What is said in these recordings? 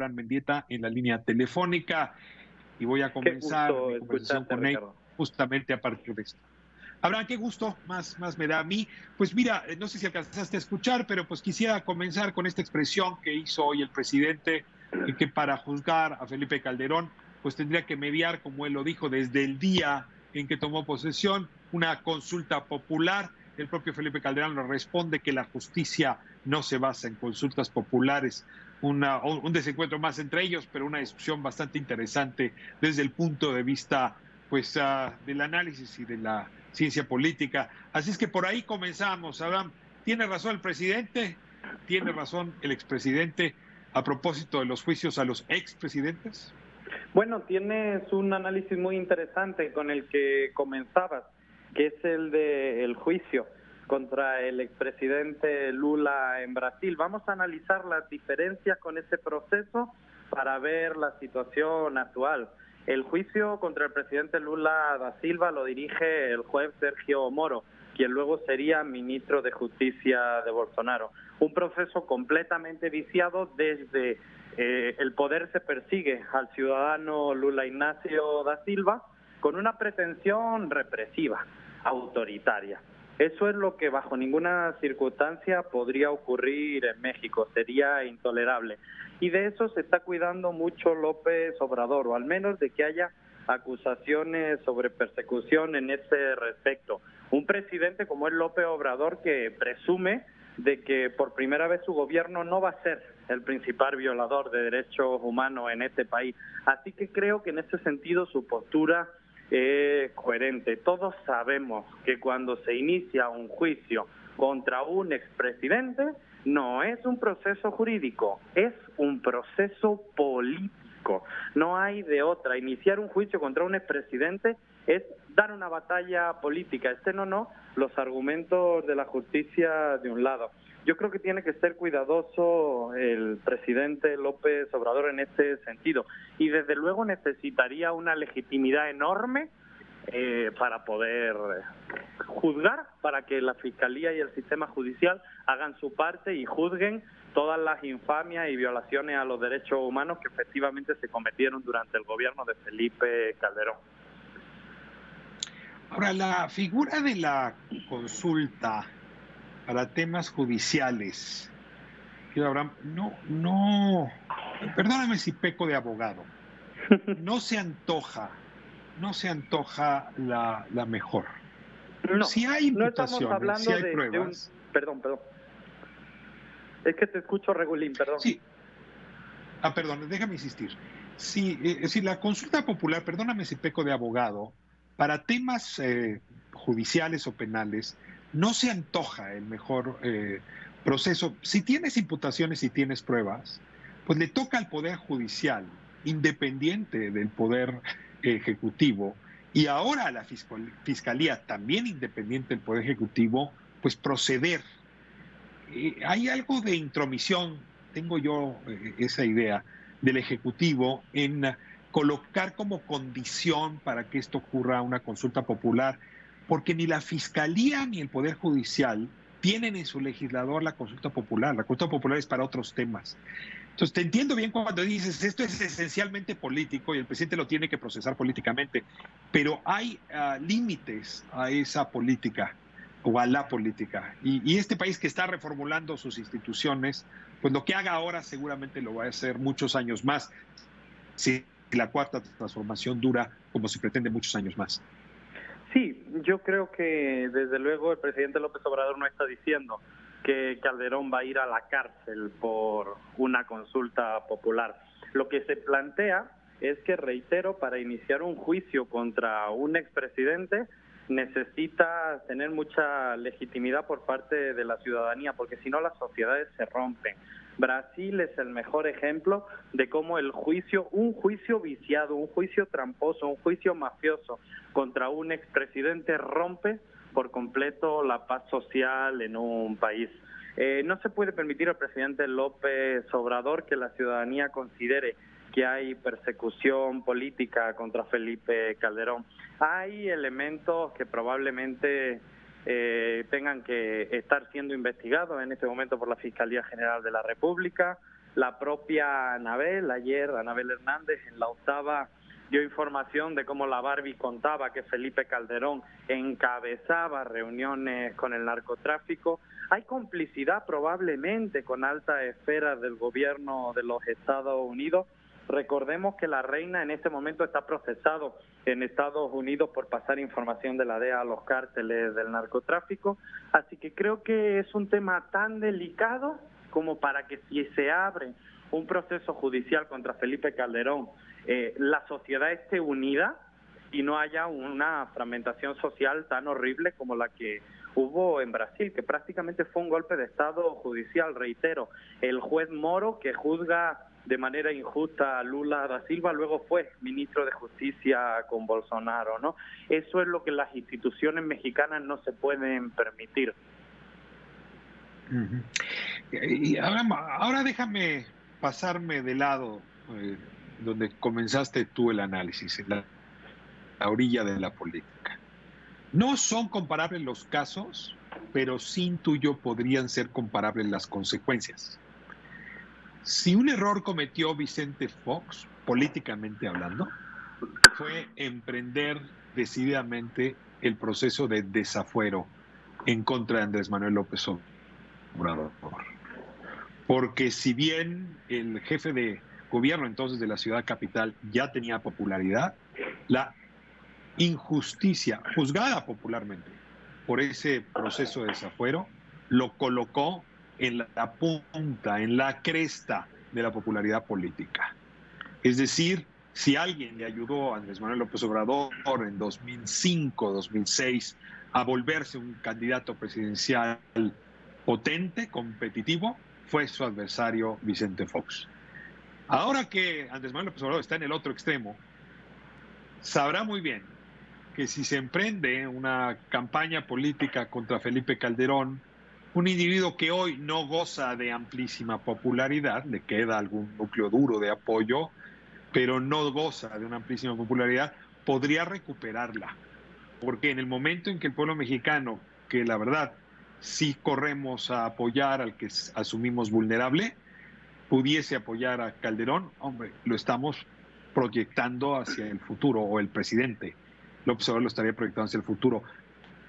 Abraham Mendieta en la línea telefónica y voy a Qué comenzar gusto mi conversación escucharte, con él Ricardo. justamente a partir de esto. Abraham, qué gusto, más me da a mí. Pues mira, no sé si alcanzaste a escuchar, pero pues quisiera comenzar con esta expresión que hizo hoy el presidente, que para juzgar a Felipe Calderón, pues tendría que mediar, como él lo dijo, desde el día en que tomó posesión, una consulta popular. El propio Felipe Calderón le responde que la justicia no se basa en consultas populares. Un desencuentro más entre ellos, pero una discusión bastante interesante desde el punto de vista pues del análisis y de la ciencia política. Así es que por ahí comenzamos, Abraham. ¿Tiene razón el presidente? ¿Tiene razón el expresidente a propósito de los juicios a los expresidentes? Bueno, tienes un análisis muy interesante con el que comenzabas, que es el del juicio contra el expresidente Lula en Brasil. Vamos a analizar las diferencias con ese proceso para ver la situación actual. El juicio contra el presidente Lula da Silva lo dirige el juez Sergio Moro, quien luego sería ministro de Justicia de Bolsonaro. Un proceso completamente viciado desde el poder se persigue al ciudadano Lula Ignacio da Silva con una pretensión represiva, autoritaria. Eso es lo que bajo ninguna circunstancia podría ocurrir en México, sería intolerable. Y de eso se está cuidando mucho López Obrador, o al menos de que haya acusaciones sobre persecución en ese respecto. Un presidente como es López Obrador que presume de que por primera vez su gobierno no va a ser el principal violador de derechos humanos en este país. Así que creo que en ese sentido su postura es coherente. Todos sabemos que cuando se inicia un juicio contra un expresidente, no es un proceso jurídico, es un proceso político. No hay de otra. Iniciar un juicio contra un expresidente es dar una batalla política, estén o no los argumentos de la justicia de un lado. Yo creo que tiene que ser cuidadoso el presidente López Obrador en este sentido y desde luego necesitaría una legitimidad enorme para poder juzgar, para que la Fiscalía y el sistema judicial hagan su parte y juzguen todas las infamias y violaciones a los derechos humanos que efectivamente se cometieron durante el gobierno de Felipe Calderón. Ahora, la figura de la consulta para temas judiciales, Abraham, perdóname si peco de abogado, no se antoja la mejor. No, Si hay no estamos imputaciones, si hablando hay de un... pruebas. Perdón. Es que te escucho regulín, perdón. Sí, perdón, déjame insistir. Si la consulta popular, perdóname si peco de abogado, para temas judiciales o penales, no se antoja el mejor proceso. Si tienes imputaciones y tienes pruebas, pues le toca al Poder Judicial, independiente del Poder Ejecutivo, y ahora a la Fiscalía, también independiente del Poder Ejecutivo, pues proceder. Hay algo de intromisión, tengo yo esa idea, del Ejecutivo en colocar como condición para que esto ocurra una consulta popular, porque ni la Fiscalía ni el Poder Judicial tienen en su legislador la consulta popular. La consulta popular es para otros temas. Entonces, te entiendo bien cuando dices esto es esencialmente político y el presidente lo tiene que procesar políticamente, pero hay límites a esa política o a la política. Y este país que está reformulando sus instituciones, pues lo que haga ahora seguramente lo va a hacer muchos años más, si la cuarta transformación dura como se pretende muchos años más. Sí, yo creo que desde luego el presidente López Obrador no está diciendo que Calderón va a ir a la cárcel por una consulta popular. Lo que se plantea es que, reitero, para iniciar un juicio contra un expresidente necesita tener mucha legitimidad por parte de la ciudadanía, porque si no las sociedades se rompen. Brasil es el mejor ejemplo de cómo el juicio, un juicio viciado, un juicio tramposo, un juicio mafioso contra un expresidente rompe por completo la paz social en un país. No se puede permitir al presidente López Obrador que la ciudadanía considere que hay persecución política contra Felipe Calderón. Hay elementos que probablemente tengan que estar siendo investigados en este momento por la Fiscalía General de la República. La propia Anabel, ayer Anabel Hernández en La Octava dio información de cómo la Barbie contaba que Felipe Calderón encabezaba reuniones con el narcotráfico. Hay complicidad probablemente con altas esferas del gobierno de los Estados Unidos. Recordemos que la reina en este momento está procesado en Estados Unidos por pasar información de la DEA a los cárteles del narcotráfico. Así que creo que es un tema tan delicado como para que si se abre un proceso judicial contra Felipe Calderón, la sociedad esté unida y no haya una fragmentación social tan horrible como la que hubo en Brasil, que prácticamente fue un golpe de Estado judicial, reitero. El juez Moro, que juzga de manera injusta a Lula da Silva, luego fue ministro de Justicia con Bolsonaro, ¿no? Eso es lo que las instituciones mexicanas no se pueden permitir. Y ahora déjame pasarme de lado donde comenzaste tú el análisis, en la orilla de la política. No son comparables los casos, pero sí intuyo podrían ser comparables las consecuencias. Si un error cometió Vicente Fox, políticamente hablando, fue emprender decididamente el proceso de desafuero en contra de Andrés Manuel López Obrador. Porque si bien el jefe de gobierno entonces de la ciudad capital ya tenía popularidad, la injusticia, juzgada popularmente por ese proceso de desafuero, lo colocó en la punta, en la cresta de la popularidad política. Es decir, si alguien le ayudó a Andrés Manuel López Obrador en 2005, 2006 a volverse un candidato presidencial potente, competitivo, fue su adversario Vicente Fox. Ahora que Andrés Manuel López Obrador está en el otro extremo, sabrá muy bien que si se emprende una campaña política contra Felipe Calderón, un individuo que hoy no goza de amplísima popularidad, le queda algún núcleo duro de apoyo, pero no goza de una amplísima popularidad, podría recuperarla. Porque en el momento en que el pueblo mexicano, que la verdad sí corremos a apoyar al que asumimos vulnerable, pudiese apoyar a Calderón, hombre, lo estamos proyectando hacia el futuro, o el presidente López Obrador lo estaría proyectando hacia el futuro.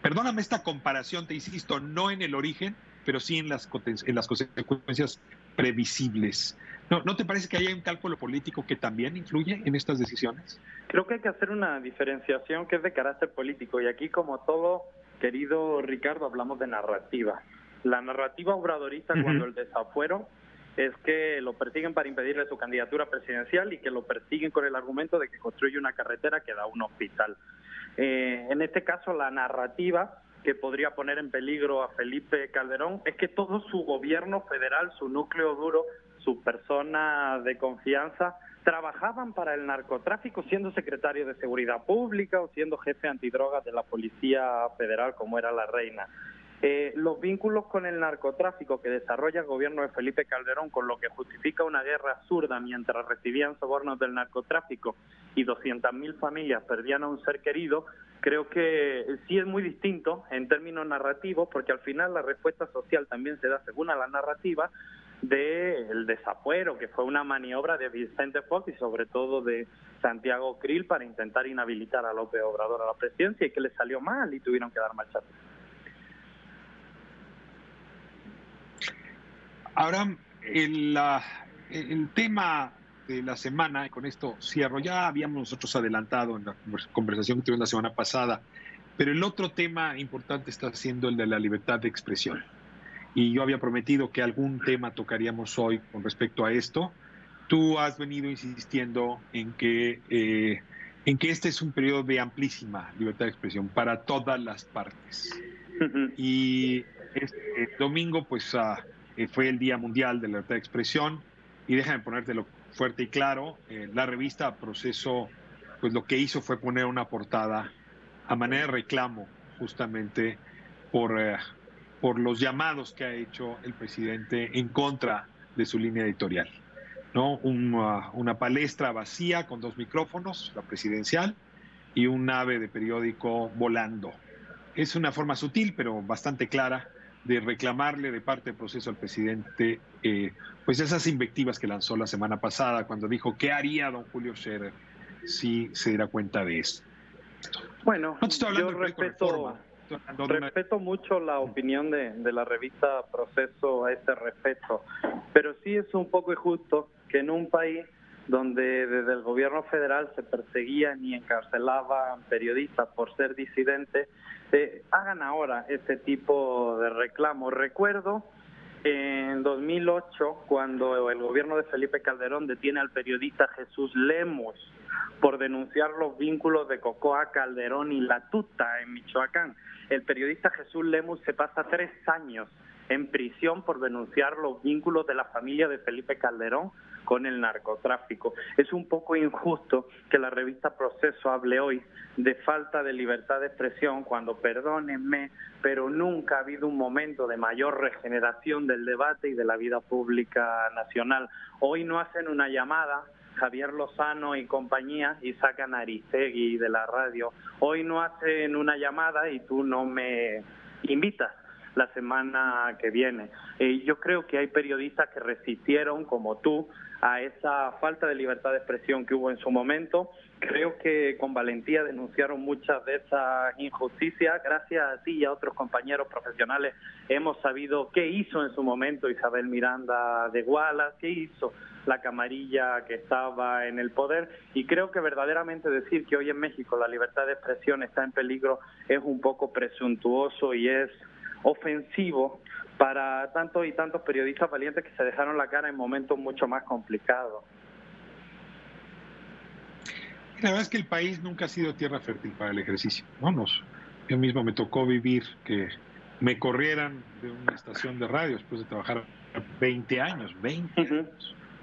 Perdóname esta comparación, te insisto, no en el origen, pero sí en las consecuencias previsibles. ¿No te parece que hay un cálculo político que también influye en estas decisiones? Creo que hay que hacer una diferenciación que es de carácter político, y aquí, como todo, querido Ricardo, hablamos de narrativa. La narrativa obradorista, cuando el desafuero es que lo persiguen para impedirle su candidatura presidencial y que lo persiguen con el argumento de que construye una carretera que da a un hospital. En este caso, la narrativa que podría poner en peligro a Felipe Calderón es que todo su gobierno federal, su núcleo duro, sus personas de confianza, trabajaban para el narcotráfico siendo secretario de Seguridad Pública o siendo jefe antidrogas de la Policía Federal, como era la reina. Los vínculos con el narcotráfico que desarrolla el gobierno de Felipe Calderón, con lo que justifica una guerra absurda mientras recibían sobornos del narcotráfico y 200.000 familias perdían a un ser querido, creo que sí es muy distinto en términos narrativos, porque al final la respuesta social también se da según a la narrativa del desafuero, que fue una maniobra de Vicente Fox y sobre todo de Santiago Creel para intentar inhabilitar a López Obrador a la presidencia, y que le salió mal y tuvieron que dar marcha atrás. Ahora, el tema de la semana, y con esto cierro, ya habíamos nosotros adelantado en la conversación que tuvimos la semana pasada, pero el otro tema importante está siendo el de la libertad de expresión. Y yo había prometido que algún tema tocaríamos hoy con respecto a esto. Tú has venido insistiendo en que este es un periodo de amplísima libertad de expresión para todas las partes. Y este domingo, pues, fue el Día Mundial de la Libertad de Expresión, y déjame ponértelo fuerte y claro, la revista Proceso, pues lo que hizo fue poner una portada a manera de reclamo, justamente por los llamados que ha hecho el presidente en contra de su línea editorial, ¿no? Una palestra vacía con 2 micrófonos, la presidencial, y un ave de periódico volando. Es una forma sutil, pero bastante clara, de reclamarle de parte del proceso al presidente, pues esas invectivas que lanzó la semana pasada cuando dijo qué haría don Julio Scherer si se diera cuenta de eso. Bueno, no te estoy hablando yo de reforma, respeto mucho la opinión de la revista Proceso a este respecto, pero sí es un poco injusto que en un país donde desde el gobierno federal se perseguían y encarcelaban periodistas por ser disidentes, hagan ahora este tipo de reclamos. Recuerdo en 2008, cuando el gobierno de Felipe Calderón detiene al periodista Jesús Lemus por denunciar los vínculos de Cocoa, Calderón y La Tuta en Michoacán. El periodista Jesús Lemus se pasa 3 años en prisión por denunciar los vínculos de la familia de Felipe Calderón con el narcotráfico. Es un poco injusto que la revista Proceso hable hoy de falta de libertad de expresión cuando, perdónenme, pero nunca ha habido un momento de mayor regeneración del debate y de la vida pública nacional. Hoy no hacen una llamada Javier Lozano y compañía y sacan a Aristegui de la radio. Hoy no hacen una llamada y tú no me invitas la semana que viene. Yo creo que hay periodistas que resistieron, como tú, a esa falta de libertad de expresión que hubo en su momento. Creo que con valentía denunciaron muchas de esas injusticias. Gracias a ti y a otros compañeros profesionales hemos sabido qué hizo en su momento Isabel Miranda de Wallace, qué hizo la camarilla que estaba en el poder, y creo que verdaderamente decir que hoy en México la libertad de expresión está en peligro es un poco presuntuoso y es ofensivo para tantos y tantos periodistas valientes que se dejaron la cara en momentos mucho más complicados. La verdad es que el país nunca ha sido tierra fértil para el ejercicio, ¿no? Yo mismo me tocó vivir que me corrieran de una estación de radio después de trabajar 20 años,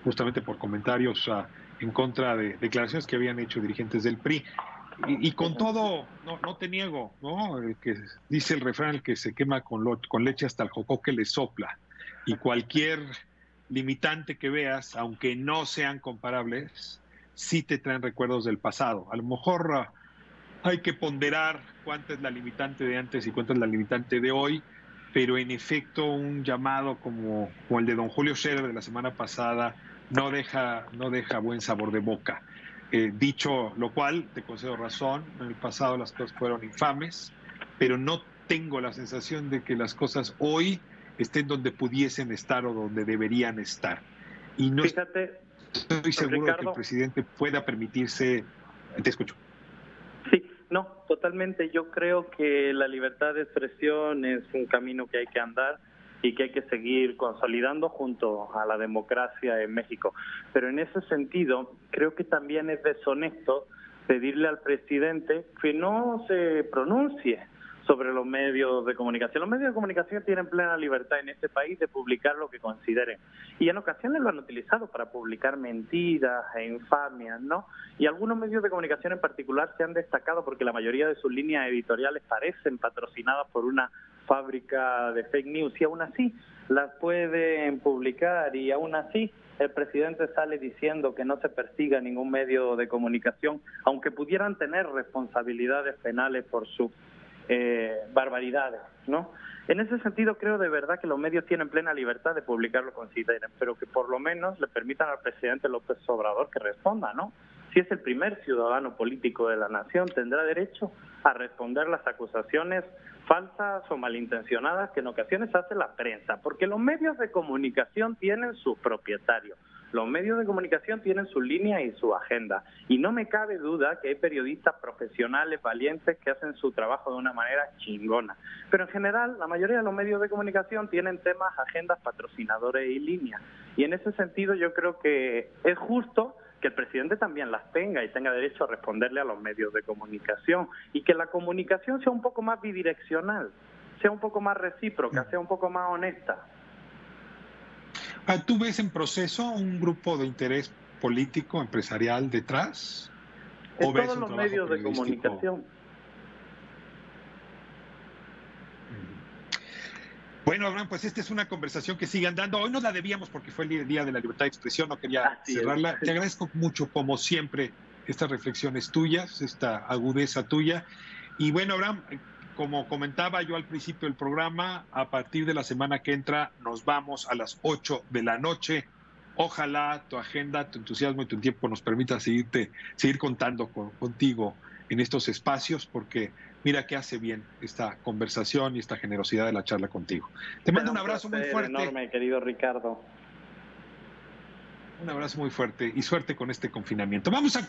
justamente por comentarios en contra de declaraciones que habían hecho dirigentes del PRI. Y con todo, no te niego, ¿no? El que dice el refrán, el que se quema con leche hasta el jocoque le sopla. Y cualquier limitante que veas, aunque no sean comparables, sí te traen recuerdos del pasado. A lo mejor hay que ponderar cuánta es la limitante de antes y cuánta es la limitante de hoy, pero en efecto un llamado como el de don Julio Scherer de la semana pasada no deja buen sabor de boca. Dicho lo cual, te concedo razón, en el pasado las cosas fueron infames, pero no tengo la sensación de que las cosas hoy estén donde pudiesen estar o donde deberían estar. Y no Fíjate, estoy seguro, Ricardo, de que el presidente pueda permitirse... Te escucho. Sí, no, totalmente. Yo creo que la libertad de expresión es un camino que hay que andar y que hay que seguir consolidando junto a la democracia en México. Pero en ese sentido, creo que también es deshonesto pedirle al presidente que no se pronuncie sobre los medios de comunicación. Los medios de comunicación tienen plena libertad en este país de publicar lo que consideren. Y en ocasiones lo han utilizado para publicar mentiras e infamias, ¿no? Y algunos medios de comunicación en particular se han destacado porque la mayoría de sus líneas editoriales parecen patrocinadas por una fábrica de fake news y aún así las pueden publicar y aún así el presidente sale diciendo que no se persiga ningún medio de comunicación, aunque pudieran tener responsabilidades penales por su barbaridades, ¿no? En ese sentido creo de verdad que los medios tienen plena libertad de publicar lo que consideren, pero que por lo menos le permitan al presidente López Obrador que responda, ¿no? Si es el primer ciudadano político de la nación, tendrá derecho a responder las acusaciones falsas o malintencionadas que en ocasiones hace la prensa, porque los medios de comunicación tienen sus propietarios. Los medios de comunicación tienen su línea y su agenda. Y no me cabe duda que hay periodistas profesionales, valientes, que hacen su trabajo de una manera chingona. Pero en general, la mayoría de los medios de comunicación tienen temas, agendas, patrocinadores y líneas. Y en ese sentido yo creo que es justo que el presidente también las tenga y tenga derecho a responderle a los medios de comunicación. Y que la comunicación sea un poco más bidireccional, sea un poco más recíproca, sea un poco más honesta. ¿Tú ves en Proceso un grupo de interés político, empresarial detrás? ¿O ves todos los medios de comunicación? Bueno, Abraham, pues esta es una conversación que sigue andando. Hoy no la debíamos porque fue el Día de la Libertad de Expresión, no quería cerrarla. Te agradezco mucho, como siempre, estas reflexiones tuyas, esta agudeza tuya. Y bueno, Abraham, como comentaba yo al principio del programa, a partir de la semana que entra nos vamos a las 8 de la noche. Ojalá tu agenda, tu entusiasmo y tu tiempo nos permita seguir contando contigo en estos espacios, porque mira que hace bien esta conversación y esta generosidad de la charla contigo. Te mando un abrazo muy fuerte. Enorme, querido Ricardo. Un abrazo muy fuerte y suerte con este confinamiento. Vamos a